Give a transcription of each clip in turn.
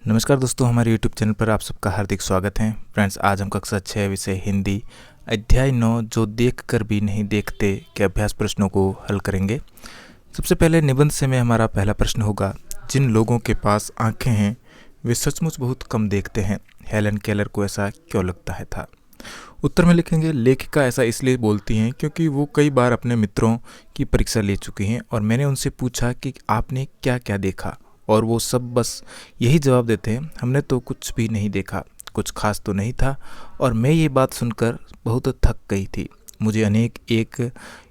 नमस्कार दोस्तों, हमारे YouTube चैनल पर आप सबका हार्दिक स्वागत है। फ्रेंड्स, आज हम कक्षा 6 विषय हिंदी अध्याय 9 जो देख कर भी नहीं देखते के अभ्यास प्रश्नों को हल करेंगे। सबसे पहले निबंध से में हमारा पहला प्रश्न होगा, जिन लोगों के पास आंखें हैं वे सचमुच बहुत कम देखते हैं। हेलन केलर को ऐसा क्यों लगता है था? उत्तर में लिखेंगे, लेखिका ऐसा इसलिए बोलती हैं क्योंकि वो कई बार अपने मित्रों की परीक्षा ले चुकी हैं और मैंने उनसे पूछा कि आपने क्या क्या देखा, और वो सब बस यही जवाब देते हैं, हमने तो कुछ भी नहीं देखा, कुछ खास तो नहीं था। और मैं ये बात सुनकर बहुत थक गई थी। मुझे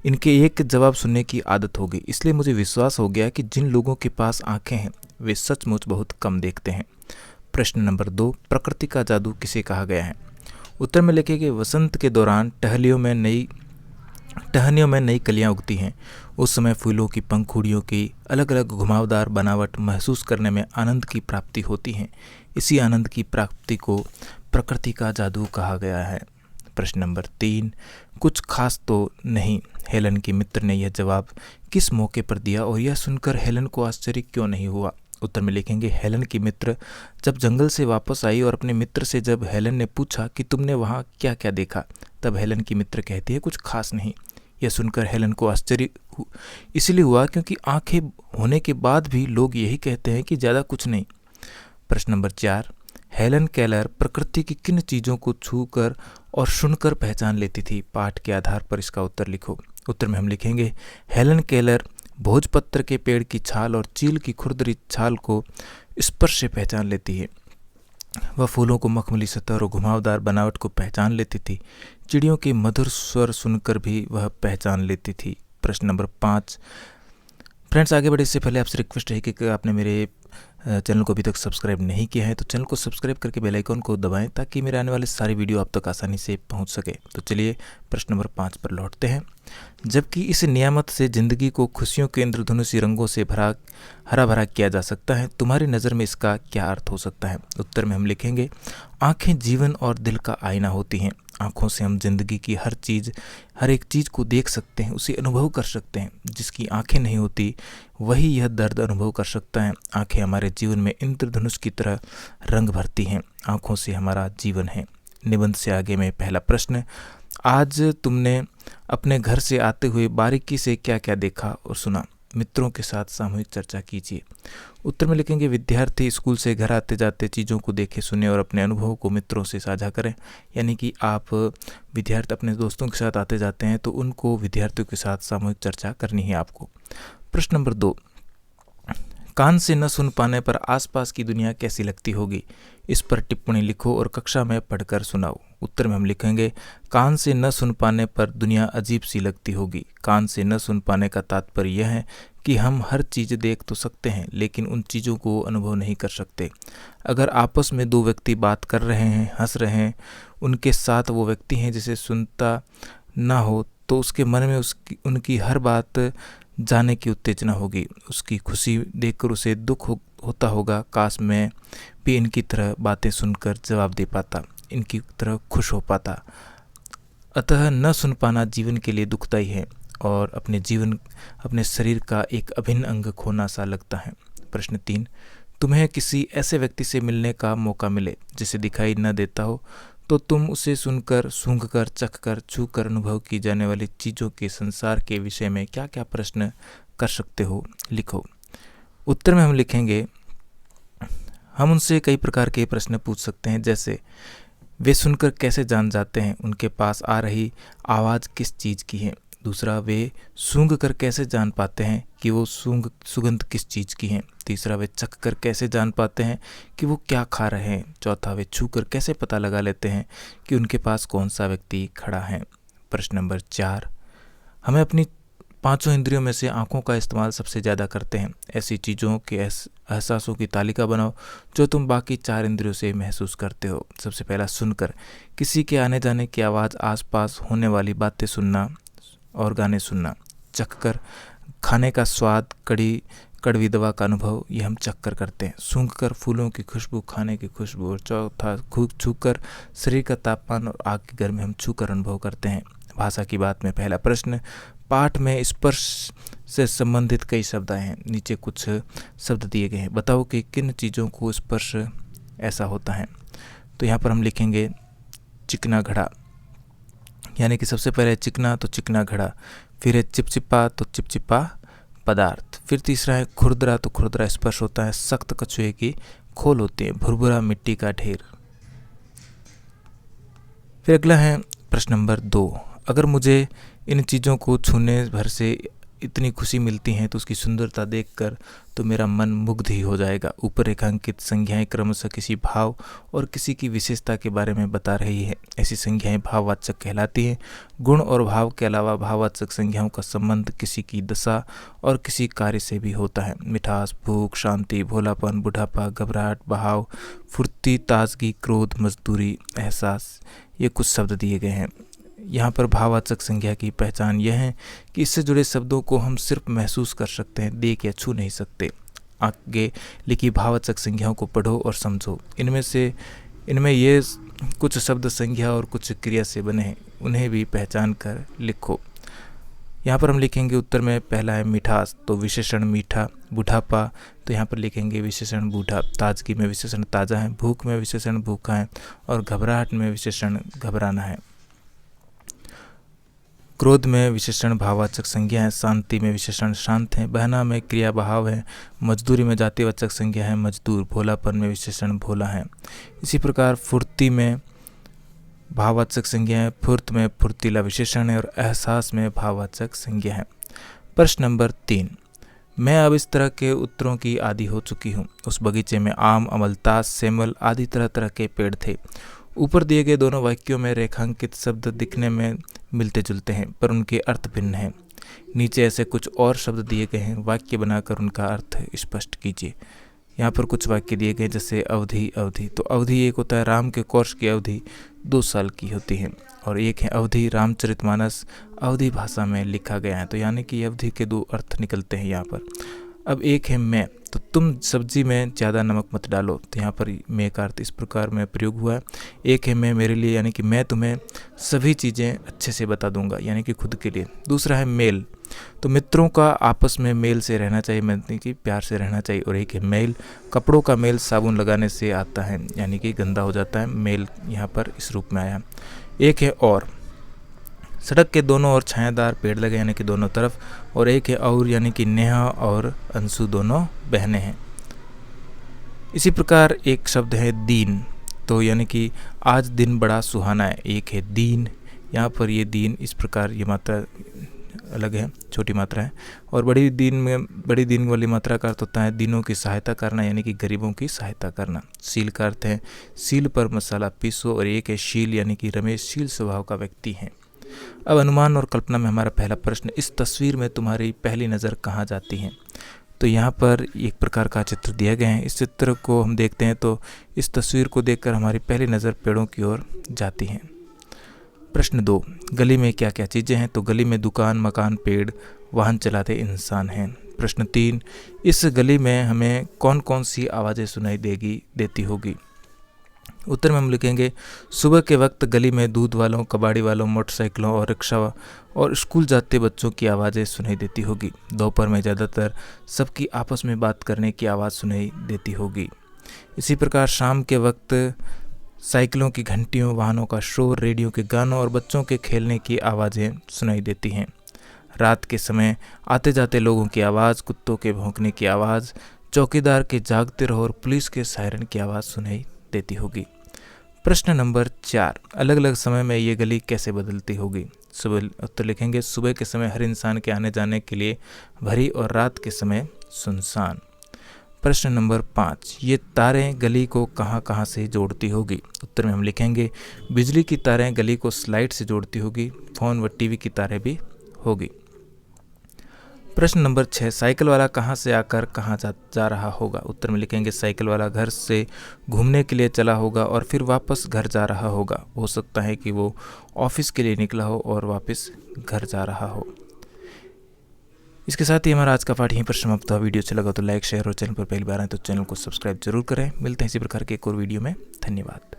इनके एक जवाब सुनने की आदत हो गई, इसलिए मुझे विश्वास हो गया कि जिन लोगों के पास आंखें हैं वे सचमुच बहुत कम देखते हैं। प्रश्न नंबर 2, प्रकृति का जादू किसे कहा गया है? उत्तर में लिखेंगे, वसंत के दौरान टहनियों में नई कलियां उगती हैं। उस समय फूलों की पंखुड़ियों की अलग अलग घुमावदार बनावट महसूस करने में आनंद की प्राप्ति होती है। इसी आनंद की प्राप्ति को प्रकृति का जादू कहा गया है। प्रश्न नंबर 3, कुछ खास तो नहीं, हेलन के मित्र ने यह जवाब किस मौके पर दिया और यह सुनकर हेलन को आश्चर्य क्यों नहीं हुआ? उत्तर में लिखेंगे, हेलन की मित्र जब जंगल से वापस आई और अपने मित्र से जब हेलन ने पूछा कि तुमने वहाँ क्या क्या देखा, तब हेलन की मित्र कहती है, कुछ खास नहीं। यह सुनकर हेलन को आश्चर्य इसलिए हुआ क्योंकि आंखें होने के बाद भी लोग यही कहते हैं कि ज़्यादा कुछ नहीं। प्रश्न नंबर 4, हेलन केलर प्रकृति की किन चीज़ों को छूकर और सुनकर पहचान लेती थी? पाठ के आधार पर इसका उत्तर लिखो। उत्तर में हम लिखेंगे, हेलन केलर भोजपत्र के पेड़ की छाल और चील की खुरदरी छाल को स्पर्श से पहचान लेती है। वह फूलों को मखमली सतह और घुमावदार बनावट को पहचान लेती थी। चिड़ियों के मधुर स्वर सुनकर भी वह पहचान लेती थी। प्रश्न नंबर 5, फ्रेंड्स, आगे बढ़े इससे पहले आपसे रिक्वेस्ट है कि आपने मेरे चैनल को अभी तक सब्सक्राइब नहीं किया है तो चैनल को सब्सक्राइब करके बेल आइकन को दबाएं ताकि मेरे आने वाले सारे वीडियो आप तक आसानी से पहुंच सके। तो चलिए प्रश्न नंबर 5 पर लौटते हैं। जबकि इस नियामत से जिंदगी को खुशियों के इंद्रधनुषी रंगों से हरा भरा किया जा सकता है, तुम्हारी नज़र में इसका क्या अर्थ हो सकता है? उत्तर में हम लिखेंगे, आंखें जीवन और दिल का आईना होती हैं। आँखों से हम जिंदगी की हर एक चीज़ को देख सकते हैं, उसे अनुभव कर सकते हैं। जिसकी आंखें नहीं होती वही यह दर्द अनुभव कर सकता है। आंखें हमारे जीवन में इंद्रधनुष की तरह रंग भरती हैं। आंखों से हमारा जीवन है। निबंध से आगे में पहला प्रश्न, आज तुमने अपने घर से आते हुए बारीकी से क्या क्या देखा और सुना? मित्रों के साथ सामूहिक चर्चा कीजिए। उत्तर में लिखेंगे, विद्यार्थी स्कूल से घर आते जाते चीज़ों को देखे सुने और अपने अनुभव को मित्रों से साझा करें। यानी कि आप विद्यार्थी अपने दोस्तों के साथ आते जाते हैं तो उनको विद्यार्थियों के साथ सामूहिक चर्चा करनी है आपको। प्रश्न नंबर 2, कान से न सुन पाने पर आसपास की दुनिया कैसी लगती होगी? इस पर टिप्पणी लिखो और कक्षा में पढ़कर सुनाओ। उत्तर में हम लिखेंगे, कान से न सुन पाने पर दुनिया अजीब सी लगती होगी। कान से न सुन पाने का तात्पर्य यह है कि हम हर चीज़ देख तो सकते हैं लेकिन उन चीज़ों को अनुभव नहीं कर सकते। अगर आपस में दो व्यक्ति बात कर रहे हैं, हंस रहे हैं, उनके साथ वो व्यक्ति हैं जिसे सुनता ना हो तो उसके मन में उनकी हर बात जाने की उत्तेजना होगी। उसकी खुशी देखकर उसे दुख होता होगा, काश मैं भी इनकी तरह बातें सुनकर जवाब दे पाता, इनकी तरह खुश हो पाता। अतः न सुन पाना जीवन के लिए दुखदायी है और अपने शरीर का एक अभिन्न अंग खोना सा लगता है। प्रश्न 3, तुम्हें किसी ऐसे व्यक्ति से मिलने का मौका मिले जिसे दिखाई न देता हो तो तुम उसे सुनकर, सूंघकर, चखकर, छूकर अनुभव की जाने वाली चीज़ों के संसार के विषय में क्या क्या प्रश्न कर सकते हो? लिखो। उत्तर में हम लिखेंगे, हम उनसे कई प्रकार के प्रश्न पूछ सकते हैं, जैसे वे सुनकर कैसे जान जाते हैं उनके पास आ रही आवाज़ किस चीज़ की है? दूसरा, वे सूंघ कर कैसे जान पाते हैं कि वो सुगंध किस चीज़ की है? तीसरा, वे चख कर कैसे जान पाते हैं कि वो क्या खा रहे हैं? चौथा, वे छू कर कैसे पता लगा लेते हैं कि उनके पास कौन सा व्यक्ति खड़ा है? प्रश्न नंबर 4, हमें अपनी 5 इंद्रियों में से आँखों का इस्तेमाल सबसे ज़्यादा करते हैं। ऐसी चीज़ों के एहसासों की तालिका बनाओ जो तुम बाकी 4 इंद्रियों से महसूस करते हो। सबसे पहला, सुनकर, किसी के आने जाने की आवाज़, आसपास होने वाली बातें सुनना और गाने सुनना। चखकर, खाने का स्वाद, कड़वी दवा का अनुभव, ये हम चखकर करते हैं। सूंघकर, फूलों की खुशबू, खाने की खुशबू। और चौथा, छूकर, शरीर का तापमान और आग की गर्मी हम छूकर अनुभव करते हैं। भाषा की बात में पहला प्रश्न, पाठ में स्पर्श से संबंधित कई शब्द आए हैं। नीचे कुछ शब्द दिए गए हैं, बताओ कि किन चीज़ों को स्पर्श ऐसा होता है। तो यहाँ पर हम लिखेंगे चिकना घड़ा, यानी कि सबसे पहले चिकना तो चिकना घड़ा, फिर है चिपचिपा तो चिपचिपा पदार्थ, फिर तीसरा है खुरदरा तो खुरदरा स्पर्श होता है, सख्त कछुए की खोल होती है, भुरभुरा मिट्टी का ढेर। फिर अगला है प्रश्न नंबर 2, अगर मुझे इन चीज़ों को छूने भर से इतनी खुशी मिलती है तो उसकी सुंदरता देखकर तो मेरा मन मुग्ध ही हो जाएगा। ऊपर रेखांकित संज्ञाएं क्रमशः किसी भाव और किसी की विशेषता के बारे में बता रही है। ऐसी संज्ञाएं भाववाचक कहलाती हैं। गुण और भाव के अलावा भाववाचक संज्ञाओं का संबंध किसी की दशा और किसी कार्य से भी होता है। मिठास, भूख, शांति, भोलापन, बुढ़ापा, घबराहट, बहाव, फुर्ती, ताजगी, क्रोध, मजदूरी, एहसास, ये कुछ शब्द दिए गए हैं। यहाँ पर भाववाचक संज्ञा की पहचान यह है कि इससे जुड़े शब्दों को हम सिर्फ महसूस कर सकते हैं, देख या छू नहीं सकते। आगे लिखी भाववाचक संज्ञाओं को पढ़ो और समझो। इनमें ये कुछ शब्द संज्ञा और कुछ क्रिया से बने हैं, उन्हें भी पहचान कर लिखो। यहाँ पर हम लिखेंगे उत्तर में पहला है मिठास, तो विशेषण मीठा। बुढ़ापा, तो यहाँ पर लिखेंगे विशेषण बूढ़ा। ताजगी में विशेषण ताज़ा है। भूख में विशेषण भूखा है। और घबराहट में विशेषण घबराना है। क्रोध में विशेषण भाववाचक संज्ञा है। शांति में विशेषण शांत है। बहना में क्रिया बहाव है। मजदूरी में जातिवाचक संज्ञा है मजदूर। भोलापन में विशेषण भोला है। इसी प्रकार फुर्ती में भाववाचक संज्ञा है। फुर्त में फुर्तीला विशेषण है। और एहसास में भाववाचक संज्ञा है। प्रश्न नंबर 3, मैं अब इस तरह के उत्तरों की आदी हो चुकी हूँ। उस बगीचे में आम, अमलतास, सेमल आदि तरह तरह के पेड़ थे। ऊपर दिए गए दोनों वाक्यों में रेखांकित शब्द दिखने में मिलते जुलते हैं, पर उनके अर्थ भिन्न हैं। नीचे ऐसे कुछ और शब्द दिए गए हैं, वाक्य बनाकर उनका अर्थ स्पष्ट कीजिए। यहाँ पर कुछ वाक्य दिए गए जैसे अवधि। अवधि तो अवधि एक होता है राम के कोर्स की अवधि 2 साल की होती है। और एक है अवधि रामचरितमानस अवधि भाषा में लिखा गया है। तो यानी कि अवधि के 2 अर्थ निकलते हैं यहाँ पर। अब एक है मैं, तो तुम सब्जी में ज़्यादा नमक मत डालो। तो यहाँ पर मैं का अर्थ इस प्रकार में प्रयोग हुआ है। एक है मैं मेरे लिए, यानी कि मैं तुम्हें सभी चीज़ें अच्छे से बता दूंगा, यानी कि खुद के लिए। दूसरा है मेल, तो मित्रों का आपस में मेल से रहना चाहिए, यानी कि प्यार से रहना चाहिए। और एक है मेल, कपड़ों का मेल साबुन लगाने से आता है, यानी कि गंदा हो जाता है। मेल यहाँ पर इस रूप में आया। एक है और, सड़क के दोनों ओर छायादार पेड़ लगे, यानी कि दोनों तरफ। और एक है और, यानी कि नेहा और अंशु दोनों बहनें हैं। इसी प्रकार एक शब्द है दीन, तो यानी कि आज दिन बड़ा सुहाना है। एक है दीन, यहाँ पर ये दीन इस प्रकार, ये मात्रा अलग है, छोटी मात्रा है। और बड़ी दीन वाली मात्रा का अर्थ होता है दिनों की सहायता करना, यानी कि गरीबों की सहायता करना। सील का अर्थ है सील पर मसाला पीसो। और एक है शील, यानी कि रमेश शील स्वभाव का व्यक्ति है। अब अनुमान और कल्पना में हमारा पहला प्रश्न, इस तस्वीर में तुम्हारी पहली नज़र कहाँ जाती है। तो यहाँ पर एक प्रकार का चित्र दिया गया है। इस चित्र को हम देखते हैं तो इस तस्वीर को देखकर हमारी पहली नज़र पेड़ों की ओर जाती है। प्रश्न 2, गली में क्या क्या चीज़ें हैं। तो गली में दुकान, मकान, पेड़, वाहन चलाते इंसान हैं। प्रश्न 3, इस गली में हमें कौन कौन सी आवाज़ें सुनाई देती होगी। उत्तर में हम लिखेंगे सुबह के वक्त गली में दूध वालों, कबाड़ी वालों, मोटरसाइकिलों और रिक्शा और स्कूल जाते बच्चों की आवाज़ें सुनाई देती होगी। दोपहर में ज़्यादातर सबकी आपस में बात करने की आवाज़ सुनाई देती होगी। इसी प्रकार शाम के वक्त साइकिलों की घंटियों, वाहनों का शोर, रेडियो के गानों और बच्चों के खेलने की आवाज़ें सुनाई देती हैं। रात के समय आते जाते लोगों की आवाज़, कुत्तों के भौंकने की आवाज़, चौकीदार के जागते रहो और पुलिस के सायरन की आवाज़ सुनाई देती होगी। प्रश्न नंबर 4, अलग अलग समय में ये गली कैसे बदलती होगी। सुबह उत्तर लिखेंगे सुबह के समय हर इंसान के आने जाने के लिए भरी और रात के समय सुनसान। प्रश्न नंबर 5, ये तारें गली को कहाँ कहाँ से जोड़ती होगी। उत्तर में हम लिखेंगे बिजली की तारें गली को स्लाइड से जोड़ती होगी। फोन व टीवी की तारें भी होगी। प्रश्न नंबर 6, साइकिल वाला कहाँ से आकर कहाँ जा रहा होगा। उत्तर में लिखेंगे साइकिल वाला घर से घूमने के लिए चला होगा और फिर वापस घर जा रहा होगा। हो सकता है कि वो ऑफिस के लिए निकला हो और वापस घर जा रहा हो। इसके साथ ही हमारा आज का पाठ यहीं पर समाप्त हुआ। वीडियो अच्छा लगा तो लाइक, शेयर और चैनल पर पहली बार आए तो चैनल को सब्सक्राइब जरूर करें। मिलते हैं इसी प्रकार के एक और वीडियो में। धन्यवाद।